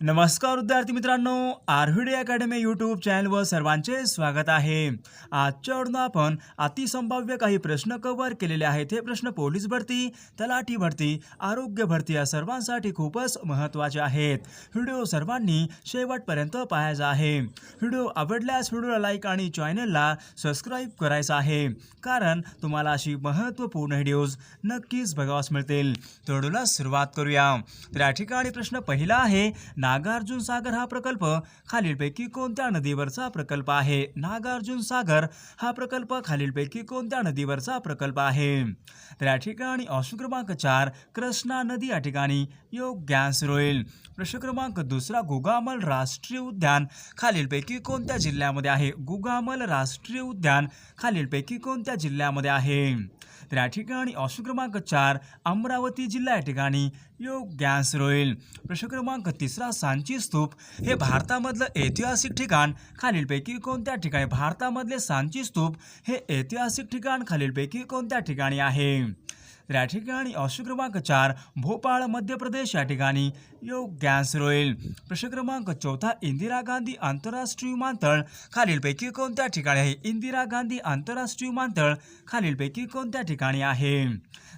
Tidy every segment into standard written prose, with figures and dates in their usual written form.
नमस्कार विद्यार्थी मित्रांनो, आर्व्हिडे अकॅडमी यूट्यूब चॅनलवर सर्वांचे स्वागत आहे. आजच्या व्हिडिओत आपण अतिसंभाव्य काही प्रश्न कव्हर केलेले आहेत. हे प्रश्न पोलीस भरती, तलाठी भरती, आरोग्य भरती या सर्वांसाठी खूपच महत्त्वाचे आहेत. व्हिडिओ सर्वांनी शेवटपर्यंत पाहायचा आहे. व्हिडिओ आवडल्यास व्हिडिओला लाईक आणि चॅनलला सबस्क्राईब करायचं आहे, कारण तुम्हाला अशी महत्त्वपूर्ण व्हिडिओज नक्कीच बघावयास मिळतील. तर व्हिडिओला सुरुवात करूया. तर या ठिकाणी प्रश्न पहिला आहे, नागार्जुन सागर हा प्रकल्प खालीलपैकी कोणत्या नदीवरचा प्रकल्प आहे? नागार्जुन सागर हा प्रकल्प खालीलपैकी कोणत्या नदीवरचा प्रकल्प आहे? तर या ठिकाणी ऑप्शन क्रमांक 4 कृष्णा नदी या ठिकाणी योग्य आन्सर होईल. प्रश्न क्रमांक दुसरा, गुगामल राष्ट्रीय उद्यान खालीलपैकी कोणत्या जिल्ह्यामध्ये आहे? गुगामल राष्ट्रीय उद्यान खालीलपैकी कोणत्या जिल्ह्यामध्ये आहे? तर या ठिकाणी ऑप्शन क्रमांक 4 अमरावती जिल्हा या ठिकाणी योग्य आन्सर होईल. प्रश्न क्रमांक तिसरा, सांची स्तूप हे भारतामधलं ऐतिहासिक ठिकाण खालीलपैकी कोणत्या ठिकाणी? भारतामधले सांची स्तूप हे ऐतिहासिक ठिकाण खालीलपैकी कोणत्या ठिकाणी आहे? तर या ठिकाणी ऑप्शन क्रमांक 4 भोपाळ मध्य प्रदेश या ठिकाणी योग्य आन्सर होईल. प्रश्न क्रमांक चौथा, इंदिरा गांधी आंतरराष्ट्रीय विमानतळ खालीलपैकी कोणत्या ठिकाणी आहे? इंदिरा गांधी आंतरराष्ट्रीय विमानतळ खालीलपैकी कोणत्या ठिकाणी आहे?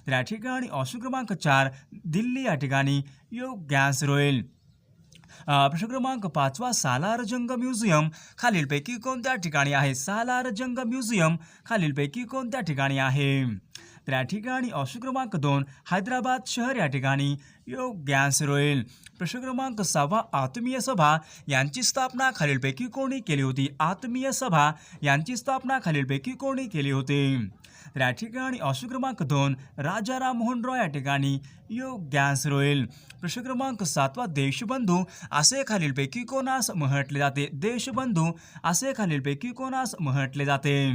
तर या ठिकाणी ऑप्शन क्रमांक 4 दिल्ली या ठिकाणी योग्य आन्सर होईल. प्रश्न क्रमांक 5 सालार जंग म्युझियम खालीलपैकी कोणत्या ठिकाणी आहे? सालार जंग म्युझियम खालीलपैकी कोणत्या ठिकाणी आहे? तर या ठिकाणी ऑप्शन क्रमांक 2 हैदराबाद शहर या ठिकाणी योग्य आन्सर होईल. प्रश्न क्रमांक 6 आत्मीय सभा यांची स्थापना खालीलपैकी कोणी केली होती? आत्मीय सभा यांची स्थापना खालीलपैकी कोणी केली होती? तर या ठिकाणी ऑप्शन क्रमांक 2 राजा राममोहन रॉय या ठिकाणी योग्य आन्सर होईल. प्रश्न क्रमांक 7 देशबंधू असे खालीलपैकी कोणास म्हटले जाते? देशबंधू असे खालीलपैकी कोणास म्हटले जाते?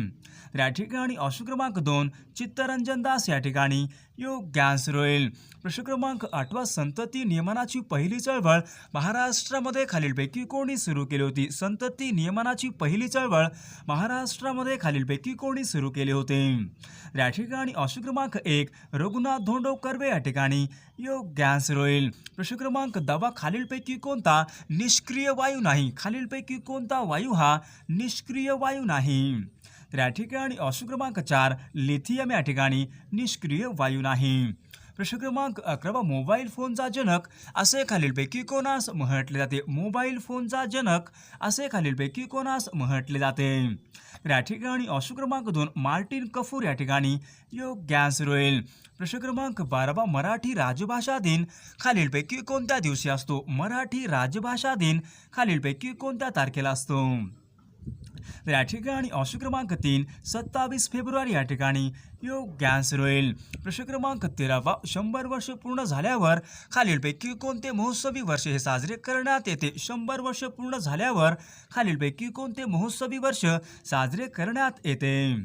तर या ठिकाणी ऑप्शन क्रमांक 2 चित्तरंजन दास या ठिकाणी योग्य आन्सर होईल. प्रश्न क्रमांक 8 संतती नियमनाची पहिली चळवळ महाराष्ट्रामध्ये खालीलपैकी कोणी सुरू केली होती? संतती नियमनाची पहिली चळवळ महाराष्ट्रामध्ये खालीलपैकी कोणी सुरू केले होते? तर या ठिकाणी ऑप्शन क्रमांक 1 रघुनाथ धोंडो कर्वे या ठिकाणी योग्य आन्सर होईल. प्रश्न क्रमांक 10 खालीलपैकी कोणता निष्क्रिय वायू नाही? खालीलपैकी कोणता वायू हा निष्क्रिय वायू नाही? तर या ठिकाणी ऑप्शन क्रमांक 4 लिथियम या ठिकाणी निष्क्रिय वायू नाही. प्रश्न क्रमांक 11 मोबाईल फोनचा जनक असे खालीलपैकी कोणास म्हटले जाते? मोबाईल फोनचा जनक असे खालीलपैकी कोणास म्हटले जाते? तर या ठिकाणी ऑप्शन क्रमांक 2 मार्टिन कफूर या ठिकाणी योग्य आन्सर होईल. प्रश्न क्रमांक 12 मराठी राजभाषा दिन खालीलपैकी कोणत्या दिवशी असतो? मराठी राजभाषा दिन खालीलपैकी कोणत्या तारखेला असतो? तर या ठिकाणी ऑप्शन क्रमांक 3 27 फेब्रुवारी या ठिकाणी योग्य आन्सर होईल. प्रश्न क्रमांक 13 100 वर्ष पूर्ण झाल्यावर खालीलपैकी कोणते महोत्सवी वर्ष हे साजरे करण्यात येते? 100 वर्ष पूर्ण झाल्यावर खालीलपैकी कोणते महोत्सवी वर्ष साजरे करण्यात येते?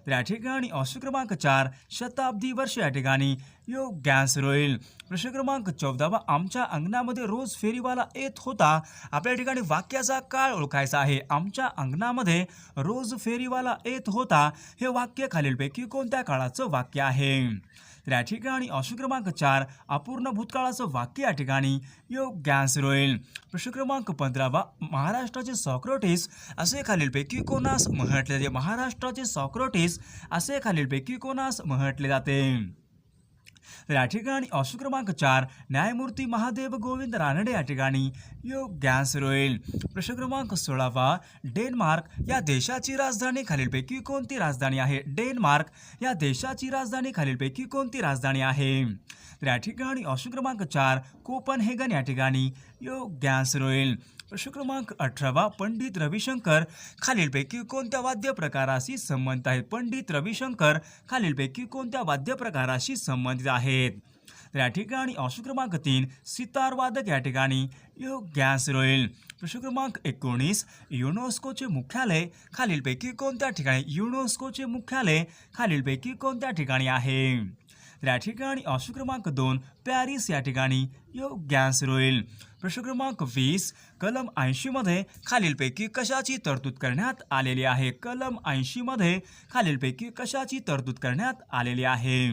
तर या ठिकाणी ऑप्शन क्रमांक 4 शताब्दी वर्ष या ठिकाणी योग्य आन्सर होईल. प्रश्न क्रमांक 14 आमच्या अंगणामध्ये रोज फेरीवाला येत होता. आपल्या ठिकाणी वाक्याचा काळ ओळखायचा आहे. आमच्या अंगणामध्ये रोज फेरीवाला येत होता हे वाक्य खालीलपैकी कोणत्या काळाचं वाक्य आहे? तर या ठिकाणी ऑप्शन क्रमांक 4 अपूर्ण भूतकाळाचं वाक्य या ठिकाणी योग्य आन्सर होईल. प्रश्न क्रमांक 15 महाराष्ट्राचे सॉक्रेटिस असे खालीलपैकी कोणास म्हटले जाते? महाराष्ट्राचे सॉक्रेटिस असे खालीलपैकी कोणास म्हटले जाते? तर या ठिकाणी ऑप्शन क्रमांक 4 न्यायमूर्ती महादेव गोविंद रानडे या ठिकाणी योग्य आन्सर होईल. प्रश्न क्रमांक 16 डेन्मार्क या देशाची राजधानी खालीलपैकी कोणती राजधानी आहे? डेन्मार्क या देशाची राजधानी खालीलपैकी कोणती राजधानी आहे? तर या ठिकाणी ऑप्शन क्रमांक 4 कोपनहेगन या ठिकाणी योग्य आन्सर होईल. प्रश्न क्रमांक 18 पंडित रविशंकर खालीलपैकी कोणत्या वाद्य प्रकाराशी संबंधित आहेत? पंडित रविशंकर खालीलपैकी कोणत्या वाद्य प्रकाराशी संबंधित आहेत? तर या ठिकाणी ऑप्शन क्रमांक 3 सितार वादक या ठिकाणी योग्य आन्सर होईल. प्रश्न क्रमांक 19 युनेस्कोचे मुख्यालय खालीलपैकी कोणत्या ठिकाणी? युनेस्कोचे मुख्यालय खालीलपैकी कोणत्या ठिकाणी आहे? तर या ठिकाणी ऑप्शन क्रमांक 2 पॅरिस या ठिकाणी योग्य आन्सर होईल. प्रश्न क्रमांक 20 कलम 80 मध्ये खालीलपैकी कशाची तरतूद करण्यात आलेली आहे? कलम 80 मध्ये खालीलपैकी कशाची तरतूद करण्यात आलेली आहे?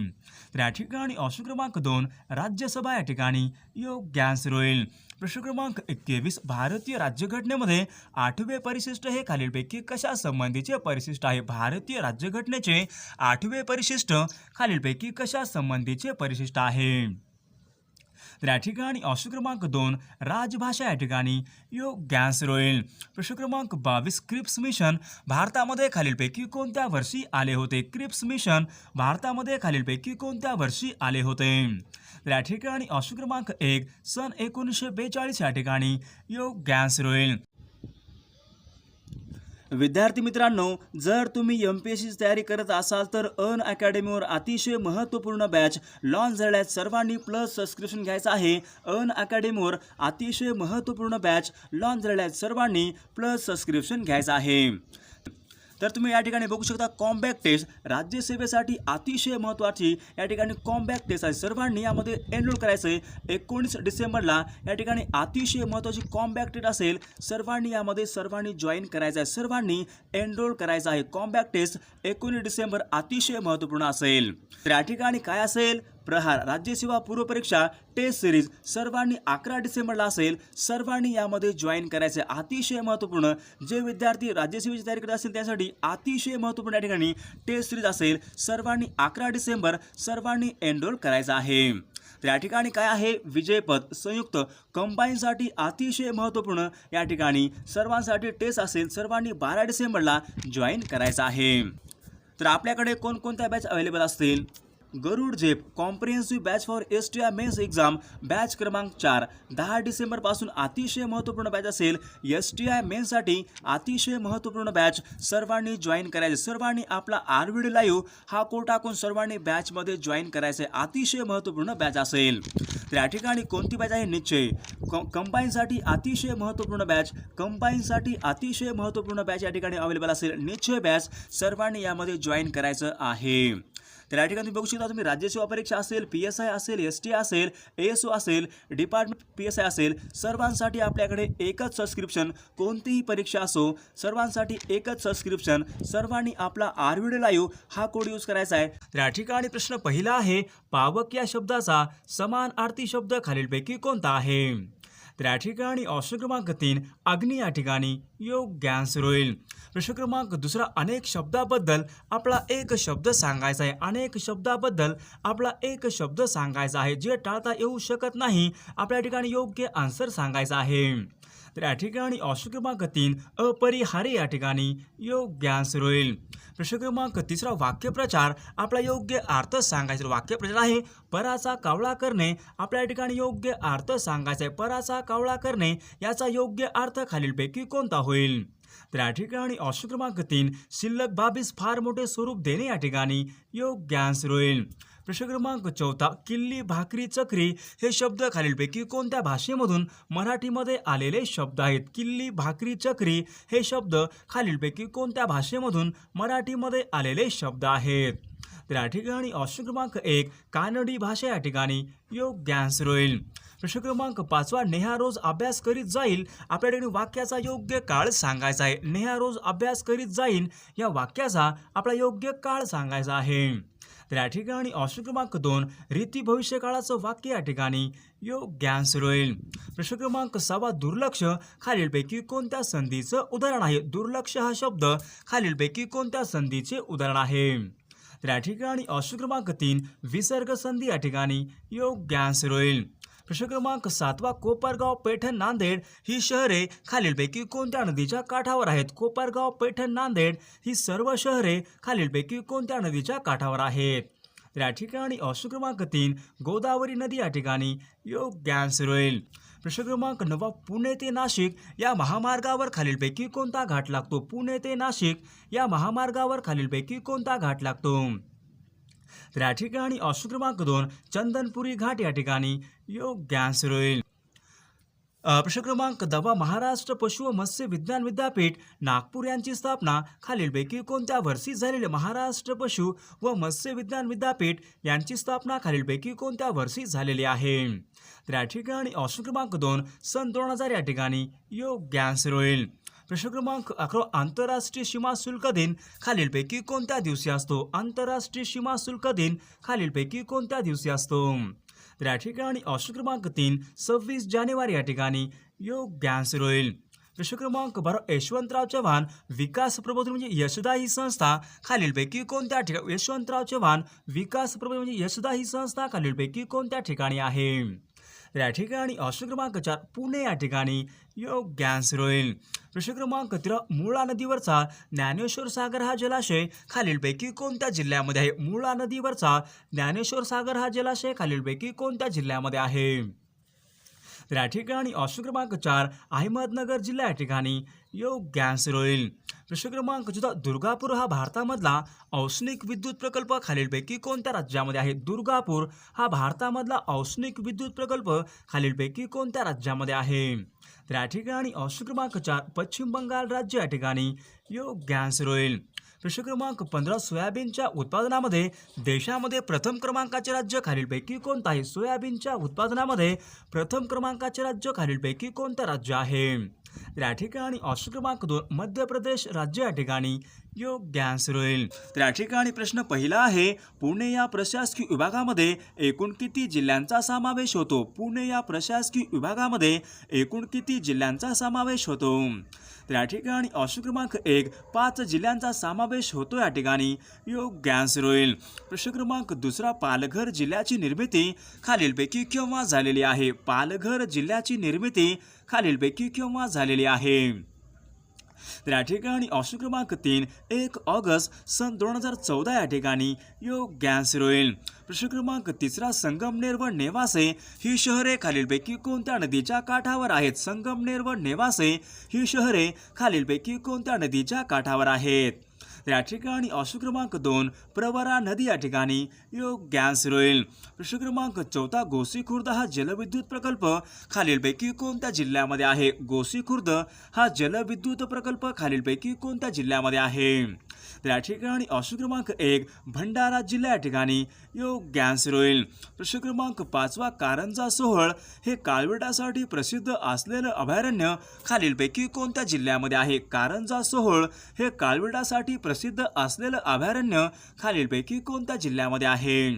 तर या ठिकाणी ऑप्शन क्रमांक 2 राज्यसभा या ठिकाणी योग्य आन्सर होईल. प्रश्न क्रमांक 21 भारतीय राज्यघटनेमध्ये 8वे परिशिष्ट हे खालीलपैकी कशा संबंधीचे परिशिष्ट आहे? भारतीय राज्यघटनेचे 8वे परिशिष्ट खालीलपैकी कशा संबंधीचे परिशिष्ट आहे? तर या ठिकाणी ऑप्शन क्रमांक 2 राजभाषा या ठिकाणी योग्य आन्सर होईल. प्रश्न क्रमांक 22 क्रिप्स मिशन भारतामध्ये खालीलपैकी कोणत्या वर्षी आले होते? क्रिप्स मिशन भारतामध्ये खालीलपैकी कोणत्या वर्षी आले होते? तर या ठिकाणी ऑप्शन क्रमांक 1 सन 1942 या ठिकाणी योग्य आन्सर होईल. विद्यार्थी मित्रांनो, जर तुम्ही MPSCची तयारी करत असाल तर अन अकॅडमीवर अतिशय महत्त्वपूर्ण बॅच लॉन्च झाल्यात. सर्वांनी प्लस सबस्क्रिप्शन घ्यायचं आहे. अन अकॅडमीवर अतिशय महत्त्वपूर्ण बॅच लॉन्च झाल्यात. सर्वांनी प्लस सबस्क्रिप्शन घ्यायचं आहे. तर तुम्ही या ठिकाणी बघू शकता कॉम्बॅक्ट टेस्ट राज्यसेवेसाठी अतिशय महत्त्वाची या ठिकाणी कॉम्बॅक्ट टेस्ट आहे. सर्वांनी यामध्ये एनरोल करायचं आहे. 19 डिसेंबरला या ठिकाणी अतिशय महत्त्वाची कॉम्बॅक्ट टेस्ट असेल. सर्वांनी यामध्ये जॉईन करायचं आहे. सर्वांनी एनरोल करायचं आहे. कॉम्बॅक्ट टेस्ट 19 डिसेंबर अतिशय महत्त्वपूर्ण असेल. तर या ठिकाणी काय असेल? प्रहार राज्यसेवा पूर्व परीक्षा टेस्ट सिरीज सर्वांनी 11 डिसेंबरला असेल. सर्वांनी यामध्ये जॉईन करायचे. अतिशय महत्त्वपूर्ण जे विद्यार्थी राज्यसेवेची तयारी करत असतील त्यासाठी अतिशय महत्त्वपूर्ण या ठिकाणी टेस्ट सिरीज असेल. सर्वांनी 11 डिसेंबर सर्वांनी एनरोल करायचं आहे. तर या ठिकाणी काय आहे? विजयपथ संयुक्त कंबाईनसाठी अतिशय महत्त्वपूर्ण या ठिकाणी सर्वांसाठी टेस्ट असेल. सर्वांनी 12 डिसेंबरला जॉईन करायचं आहे. तर आपल्याकडे कोणकोणत्या बॅच अवेलेबल असतील? Garud Zep comprehensive batch for STI mains exam batch क्रमांक 4 10 डिसेंबरपासून अतिशय महत्त्वपूर्ण बॅच असेल. STI मेन्ससाठी अतिशय महत्त्वपूर्ण बॅच सर्वांनी जॉईन करायचे. सर्वांनी आपला RVD लाईव्ह हा कोड टाकून सर्वांनी बॅचमध्ये जॉईन करायचे. अतिशय महत्त्वपूर्ण बॅच असेल. तर या ठिकाणी कोणती बॅच आहे? निश्चय कंबाईनसाठी अतिशय महत्त्वपूर्ण बॅच कंबाईनसाठी अतिशय महत्त्वपूर्ण बॅच या ठिकाणी अवेलेबल असेल. निश्चय बॅच सर्वांनी यामध्ये जॉईन करायचं आहे. तर या ठिकाणी बघू शकता तुम्ही राज्यसेवा परीक्षा असेल, PSI असेल, STI असेल, ASO असेल, डिपार्टमेंट PSI असेल, सर्वांसाठी आपल्याकडे एकच सबस्क्रिप्शन. कोणतीही परीक्षा असो सर्वांसाठी एकच सबस्क्रिप्शन. सर्वांनी आपला RVD लाईव्ह हा कोड यूज करायचा आहे. तर या ठिकाणी प्रश्न पहिला आहे पावक या शब्दाचा समानार्थी शब्द खालीलपैकी कोणता आहे? तर या ठिकाणी ऑप्शन क्रमांक 3 अग्नी या ठिकाणी योग्य आन्सर होईल. प्रश्न क्रमांक 2 अनेक शब्दाबद्दल आपला एक शब्द सांगायचा आहे. अनेक शब्दाबद्दल आपला एक शब्द सांगायचा आहे जे टाळता येऊ शकत नाही. आपल्या ठिकाणी योग्य आन्सर सांगायचा आहे. तर या ठिकाणी ऑप्शन क्रमांक 3 अपरिहार्य या ठिकाणी योग्य आन्सर होईल. प्रश्न क्रमांक 3 वाक्यप्रचार आपला योग्य अर्थ सांगायचा. वाक्यप्रचार आहे पराचा कावळा करणे. आपल्या ठिकाणी योग्य अर्थ सांगायचा आहे. पराचा कावळा करणे याचा योग्य अर्थ खालीलपैकी कोणता होईल? तर या ठिकाणी ऑप्शन क्रमांक 3 शिल्लक बाबीस फार मोठे स्वरूप देणे या ठिकाणी योग्य आन्सर होईल. प्रश्न क्रमांक 4 किल्ली भाकरी चक्री हे शब्द खालीलपैकी कोणत्या भाषेमधून मराठीमध्ये आलेले शब्द आहेत? किल्ली भाकरी चक्री हे शब्द खालीलपैकी कोणत्या भाषेमधून मराठीमध्ये आलेले शब्द आहेत? तर या ठिकाणी ऑप्शन क्रमांक 1 कानडी भाषा या ठिकाणी योग्य आन्सर होईल. प्रश्न क्रमांक 5 नेहा रोज अभ्यास करीत जाईल. आपल्या ठिकाणी वाक्याचा योग्य काळ सांगायचा आहे. नेहा रोज अभ्यास करीत जाईल या वाक्याचा आपला योग्य काळ सांगायचा आहे. तर या ठिकाणी ऑप्शन क्रमांक 2 रीती भविष्यकाळाचं वाक्य या ठिकाणी योग्य आन्सर होईल. प्रश्न क्रमांक 6 दुर्लक्ष खालीलपैकी कोणत्या संधीचं उदाहरण आहे? दुर्लक्ष हा शब्द खालीलपैकी कोणत्या संधीचे उदाहरण आहे? तर या ठिकाणी ऑप्शन क्रमांक 3 विसर्ग संधी या ठिकाणी योग्य आन्सर होईल. प्रश्न क्रमांक 7 कोपरगाव, पैठण, नांदेड ही शहरे खालीलपैकी कोणत्या नदीच्या काठावर आहेत? कोपरगाव, पैठण, नांदेड ही सर्व शहरे खालीलपैकी कोणत्या नदीच्या काठावर आहेत? तर या ठिकाणी ऑप्शन क्रमांक 3 गोदावरी नदी या ठिकाणी योग्य आन्सर होईल. प्रश्न क्रमांक 9 पुणे ते नाशिक या महामार्गावर खालीलपैकी कोणता घाट लागतो? पुणे ते नाशिक या महामार्गावर खालीलपैकी कोणता घाट लागतो? तर या ठिकाणी ऑप्शन क्रमांक 2 चंदनपुरी घाट या ठिकाणी योग्य आन्सर होईल. प्रश्न क्रमांक 10 महाराष्ट्र पशु व मत्स्य विज्ञान विद्यापीठ नागपूर यांची स्थापना खालीलपैकी कोणत्या वर्षी झालेली? महाराष्ट्र पशु व मत्स्य विज्ञान विद्यापीठ यांची स्थापना खालीलपैकी कोणत्या वर्षी झालेली आहे? तर या ठिकाणी ऑप्शन क्रमांक 2 सन 2000 या ठिकाणी योग्य आन्सर होईल. प्रश्न क्रमांक 11 आंतरराष्ट्रीय सीमा शुल्क दिन खालीलपैकी कोणत्या दिवशी असतो? आंतरराष्ट्रीय सीमा शुल्क दिन खालीलपैकी कोणत्या दिवशी असतो? तर या ठिकाणी ऑप्शन क्रमांक 3 26 जानेवारी या ठिकाणी योग्य आन्सर होईल. प्रश्न क्रमांक 12 यशवंतराव चव्हाण विकास प्रबोधन म्हणजे यशदा ही संस्था खालीलपैकी कोणत्या ठिकाणी यशवंतराव चव्हाण विकास प्रबोधन म्हणजे यशदा ही संस्था खालीलपैकी कोणत्या ठिकाणी आहे. तर या ठिकाणी ऑप्शन क्रमांक 4 पुणे या ठिकाणी योग्य आन्सर होईल. प्रश्न क्रमांक 13 मुळा नदीवरचा ज्ञानेश्वर सागर हा जलाशय खालीलपैकी कोणत्या जिल्ह्यामध्ये आहे. मुळा नदीवरचा ज्ञानेश्वर सागर हा जलाशय खालीलपैकी कोणत्या जिल्ह्यामध्ये आहे. तर या ठिकाणी ऑप्शन क्रमांक 4 अहमदनगर जिल्हा या ठिकाणी योग्य आन्सर होईल. प्रश्न क्रमांक 14 दुर्गापूर हा भारतामधला औष्णिक विद्युत प्रकल्प खालीलपैकी कोणत्या राज्यामध्ये आहे. दुर्गापूर हा भारतामधला औष्णिक विद्युत प्रकल्प खालीलपैकी कोणत्या राज्यामध्ये आहे. तर या ठिकाणी ऑप्शन क्रमांक 4 पश्चिम बंगाल राज्य या ठिकाणी योग्य आन्सर होईल. प्रश्न क्रमांक 15 सोयाबीनच्या उत्पादनामध्ये देशामध्ये प्रथम क्रमांकाचे राज्य खालीलपैकी कोणतं आहे. सोयाबीनच्या उत्पादनामध्ये प्रथम क्रमांकाचे राज्य खालीलपैकी कोणतं राज्य आहे. तर या ठिकाणी ऑप्शन क्रमांक 2 मध्य प्रदेश राज्य या ठिकाणी योग्य आन्सर होईल. तर या ठिकाणी प्रश्न पहिला आहे पुणे या प्रशासकीय विभागामध्ये एकूण किती जिल्ह्यांचा समावेश होतो. पुणे या प्रशासकीय विभागामध्ये एकूण किती जिल्ह्यांचा समावेश होतो. तर या ठिकाणी ऑप्शन क्रमांक 1 5 जिल्ह्यांचा समावेश होतो या ठिकाणी योग्य आन्सर होईल. प्रश्न क्रमांक 2 पालघर जिल्ह्याची निर्मिती खालीलपैकी केव्हा झालेली आहे. पालघर जिल्ह्याची निर्मिती खालीलपैकी केव्हा झालेली आहे. तर या ठिकाणी ऑप्शन क्रमांक 3 1 ऑगस्ट सन 2014 या ठिकाणी योग्य आन्सर होईल. प्रश्न क्रमांक 3 संगमनेर व नेवासे ही शहरे खालीलपैकी कोणत्या नदीच्या काठावर आहेत. संगमनेर व नेवासे ही शहरे खालीलपैकी कोणत्या नदीच्या काठावर आहेत. तर या ठिकाणी ऑप्शन क्रमांक 2 प्रवरा नदी या ठिकाणी योग्य आन्सर होईल. प्रश्न क्रमांक 4 गोसीखुर्द हा जलविद्युत प्रकल्प खालीलपैकी कोणत्या जिल्ह्यामध्ये आहे. गोसीखुर्द हा जलविद्युत प्रकल्प खालीलपैकी कोणत्या जिल्ह्यामध्ये आहे. तर या ठिकाणी ऑप्शन क्रमांक 1 भंडारा जिल्हा या ठिकाणी योग्य आन्सर होईल. प्रश्न क्रमांक 5 कारंजा सोहळ हे काळविटासाठी प्रसिद्ध असलेलं अभयारण्य खालीलपैकी कोणत्या जिल्ह्यामध्ये आहे. कारंजा सोहळ हे काळविटासाठी प्रसिद्ध असलेलं अभयारण्य खालीलपैकी कोणत्या जिल्ह्यामध्ये आहे.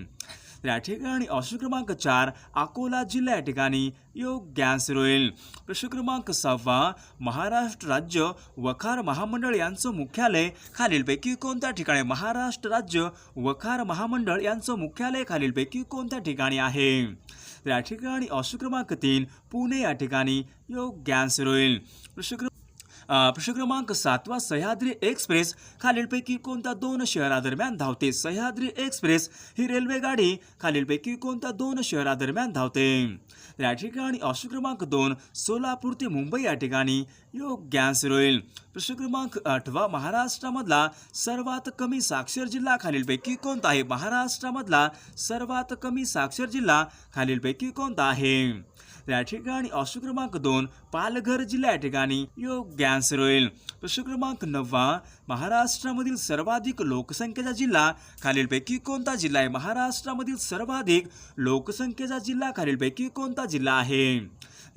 या ठिकाणी ऑप्शन क्रमांक 4 अकोला जिल्हा या ठिकाणी योग्य आन्सर होईल. प्रश्न क्रमांक 6 महाराष्ट्र राज्य वखार महामंडळ यांचं मुख्यालय खालीलपैकी कोणत्या ठिकाणी. महाराष्ट्र राज्य वखार महामंडळ यांचं मुख्यालय खालीलपैकी कोणत्या ठिकाणी आहे. या ठिकाणी ऑप्शन क्रमांक 3 पुणे या ठिकाणी योग्य आन्सर होईल. प्रश्न क्रमांक 7 सह्याद्री एक्सप्रेस खालीलपैकी कोणत्या 2 शहरादरम्यान धावते. सह्याद्री एक्सप्रेस ही रेल्वे गाडी खालीलपैकी कोणत्या 2 शहरादरम्यान धावते. या ठिकाणी ऑप्शन क्रमांक 2 सोलापूर ते मुंबई या ठिकाणी योग्य आन्सर होईल. प्रश्न क्रमांक 8 महाराष्ट्रामधला सर्वात कमी साक्षर जिल्हा खालीलपैकी कोणता आहे. महाराष्ट्रामधला सर्वात कमी साक्षर जिल्हा खालीलपैकी कोणता आहे. या ठिकाणी ऑप्शन क्रमांक 2 पालघर जिल्हा या ठिकाणी योग्य आन्सर होईल. प्रश्न क्रमांक 9 महाराष्ट्रामधील सर्वाधिक लोकसंख्येचा जिल्हा खालीलपैकी कोणता जिल्हा आहे. महाराष्ट्रामधील सर्वाधिक लोकसंख्येचा जिल्हा खालीलपैकी कोणता जिल्हा आहे.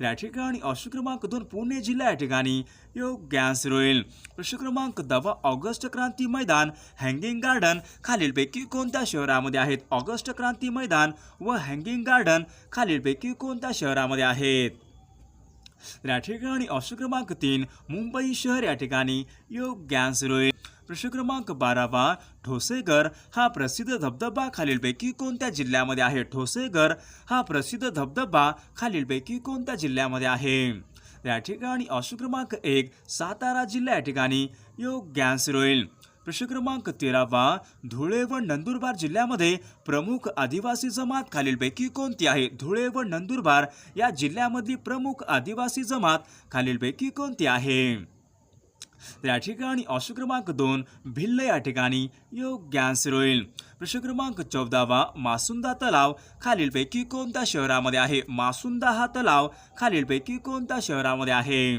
या ठिकाणी ऑप्शन क्रमांक 2 पुणे जिल्हा या ठिकाणी योग्य आन्सर होईल. प्रश्न क्रमांक 10 August Kranti Maidan hanging garden खालीलपैकी कोणत्या शहरामध्ये आहेत. ऑगस्ट क्रांती मैदान व हँगिंग गार्डन खालीलपैकी कोणत्या शहरामध्ये आहेत. या ठिकाणी ऑप्शन क्रमांक 3 मुंबई शहर या ठिकाणी योग्य आन्सर होईल. प्रश्न क्रमांक 12 ठोसेघर हा प्रसिद्ध धबधबा खालीलपैकी कोणत्या जिल्ह्यामध्ये आहे. ठोसेघर हा प्रसिद्ध धबधबा खालीलपैकी कोणत्या जिल्ह्यामध्ये आहे. या ठिकाणी ऑप्शन क्रमांक 1 सातारा जिल्हा या ठिकाणी योग्य आन्सर होईल. प्रश्न क्रमांक 13 धुळे व नंदुरबार जिल्ह्यामध्ये प्रमुख आदिवासी जमात खालीलपैकी कोणती आहे. धुळे व नंदुरबार या जिल्ह्यामधली प्रमुख आदिवासी जमात खालीलपैकी कोणती आहे. या ठिकाणी ऑप्शन क्रमांक 2 भिल्ल या ठिकाणी योग्य आन्सर होईल. प्रश्न क्रमांक 14 मासुंदा तलाव खालीलपैकी कोणत्या शहरामध्ये आहे. मासुंदा हा तलाव खालीलपैकी कोणत्या शहरामध्ये आहे.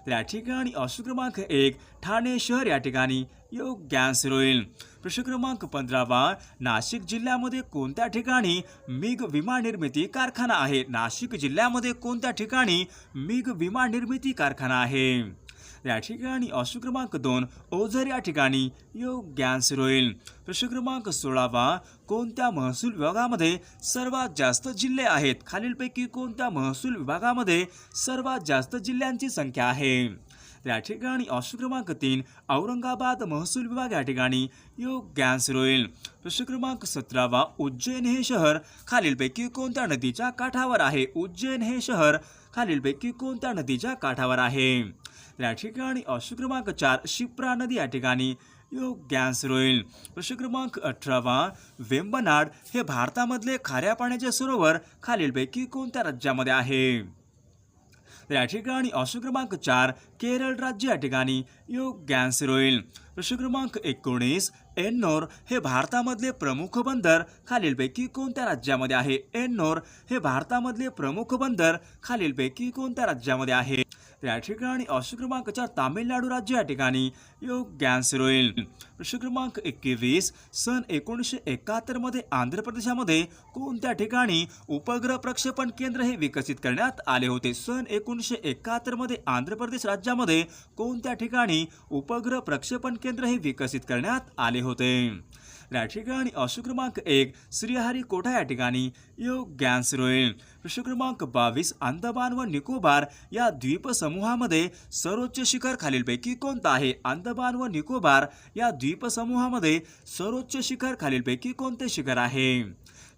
या ठिकाणी ऑप्शन क्रमांक 1 ठाणे शहर या ठिकाणी योग्य आन्सर होईल. प्रश्न क्रमांक 15 नाशिक जिल्ह्यामध्ये कोणत्या ठिकाणी मिग विमान निर्मिती कारखाना आहे. नाशिक जिल्ह्यामध्ये कोणत्या ठिकाणी मिग विमान निर्मिती कारखाना आहे. या ठिकाणी ऑप्शन क्रमांक 2 ओझर या ठिकाणी योग्य आन्सर होईल. प्रश्न क्रमांक 16 कोणत्या महसूल विभागामध्ये सर्वात जास्त जिल्हे आहेत? खालीलपैकी कोणत्या महसूल विभागामध्ये सर्वात जास्त जिल्ह्यांची संख्या आहे? या ठिकाणी ऑप्शन क्रमांक 3 औरंगाबाद महसूल विभाग या ठिकाणी योग्य आन्सर होईल. प्रश्न क्रमांक 17 उज्जैन हे शहर खालीलपैकी कोणत्या नदीच्या काठावर आहे? उज्जैन हे शहर खालीलपैकी कोणत्या नदीच्या काठावर आहे? या ठिकाणी ऑप्शन क्रमांक 4 शिप्रा नदी या ठिकाणी योग्य आन्सर होईल. प्रश्न क्रमांक 18 वेंबनाड हे भारतामधले खाऱ्या पाण्याचे सरोवर खालीलपैकी कोणत्या राज्यामध्ये आहे? या ठिकाणी ऑप्शन क्रमांक 4 केरळ राज्य या ठिकाणी योग्य आन्सर होईल. प्रश्न क्रमांक 19 एन्नोर हे भारतामधले प्रमुख बंदर खालीलपैकी कोणत्या राज्यामध्ये आहे? एन्नोर हे भारतामधले प्रमुख बंदर खालीलपैकी कोणत्या राज्यामध्ये आहे? या ठिकाणी ऑप्शन क्रमांक 4 तामिळनाडू राज्य या ठिकाणी योग्य आन्सर होईल. प्रश्न क्रमांक 21 सन 1971 मध्ये आंध्र प्रदेशामध्ये कोणत्या ठिकाणी उपग्रह प्रक्षेपण केंद्र हे विकसित करण्यात आले होते? सन 1971 मध्ये आंध्र प्रदेश राज्यामध्ये कोणत्या ठिकाणी उपग्रह प्रक्षेपण केंद्र हे विकसित करण्यात आले होते? या ठिकाणी ऑप्शन क्रमांक 1 श्रीहरिकोटा या ठिकाणी योग्य आन्सर होईल. प्रश्न क्रमांक 22 अंदमान व निकोबार या द्वीप समूहामध्ये सर्वोच्च शिखर खालीलपैकी कोणतं आहे? अंदमान व निकोबार या द्वीप समूहामध्ये सर्वोच्च शिखर खालीलपैकी कोणते शिखर आहे?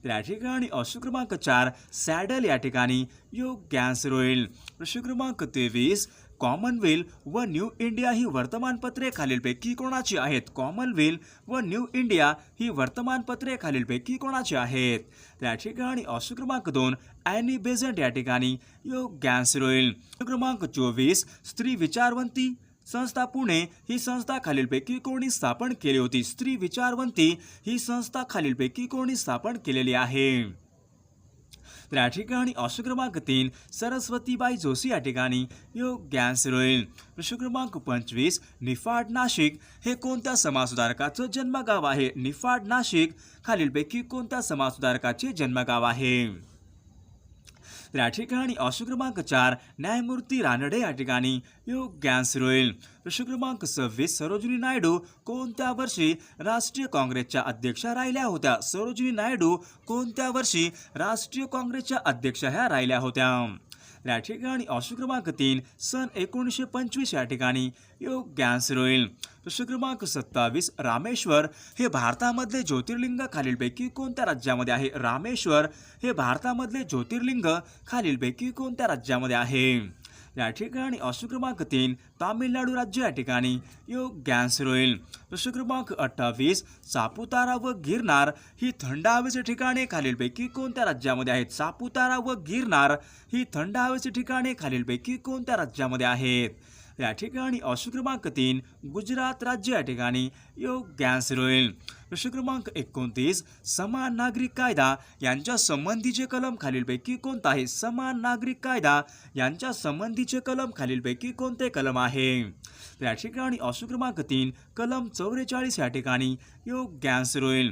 या ठिकाणी ऑप्शन क्रमांक 4 सॅडल या ठिकाणी योग्य आन्सर होईल. प्रश्न क्रमांक 23 कॉमनवेल्थ व न्यू इंडिया ही वर्तमानपत्रे खालीलपैकी कोणाची आहेत? कॉमनवेल्थ व न्यू इंडिया ही वर्तमानपत्रे खालीलपैकी कोणाची आहेत? त्या ठिकाणी ऑप्शन क्रमांक 2 ॲनी बेझंट या ठिकाणी योग्य आन्सर होईल. क्रमांक 24 स्त्री विचारवंती संस्था पुणे ही संस्था खालीलपैकी कोणी स्थापन केली होती? स्त्री विचारवंती ही संस्था खालीलपैकी कोणी स्थापन केलेली आहे? या ठिकाणी ऑप्शन क्रमांक 3 सरस्वतीबाई जोशी या ठिकाणी योग्य आन्सर होईल. प्रश्न क्रमांक 25 निफाड नाशिक हे कोणत्या समाजसुधारकाचं जन्मगाव आहे? निफाड नाशिक खालीलपैकी कोणत्या समाजसुधारकाचे जन्मगाव आहे? या ठिकाणी ऑप्शन क्रमांक 4 न्यायमूर्ती रानडे या ठिकाणी योग्य आन्सर होईल. प्रश्न क्रमांक 26 सरोजिनी नायडू कोणत्या वर्षी राष्ट्रीय काँग्रेसच्या अध्यक्षा राहिल्या होत्या? सरोजिनी नायडू कोणत्या वर्षी राष्ट्रीय काँग्रेसच्या अध्यक्षा ह्या राहिल्या होत्या? या ठिकाणी ऑप्शन क्रमांक 3 सन 1925 या ठिकाणी योग्य आन्सर होईल. प्रश्न क्रमांक 27 रामेश्वर हे भारतामधले ज्योतिर्लिंग खालीलपैकी कोणत्या राज्यामध्ये आहे? रामेश्वर हे भारतामधले ज्योतिर्लिंग खालीलपैकी कोणत्या राज्यामध्ये आहे? या ठिकाणी ऑप्शन क्रमांक 3 तामिळनाडू राज्य या ठिकाणी योग्य आन्सर होईल. प्रश्न क्रमांक 28 सापुतारा व गिरनार ही थंड हवेची ठिकाणे खालीलपैकी कोणत्या राज्यामध्ये आहेत? सापुतारा व गिरनार ही थंड हवेची ठिकाणे खालीलपैकी कोणत्या राज्यामध्ये आहेत? या ठिकाणी ऑप्शन क्रमांक 3 गुजरात राज्य या ठिकाणी योग्य आन्सर होईल. प्रश्न क्रमांक 29 समान नागरिक कायदा यांच्या संबंधीचे कलम खालीलपैकी कोणता आहे? समान नागरिक कायदा यांच्या संबंधीचे कलम खालीलपैकी कोणते कलम आहे? या ठिकाणी ऑप्शन क्रमांक 3 कलम 44 या ठिकाणी योग्य आन्सर होईल.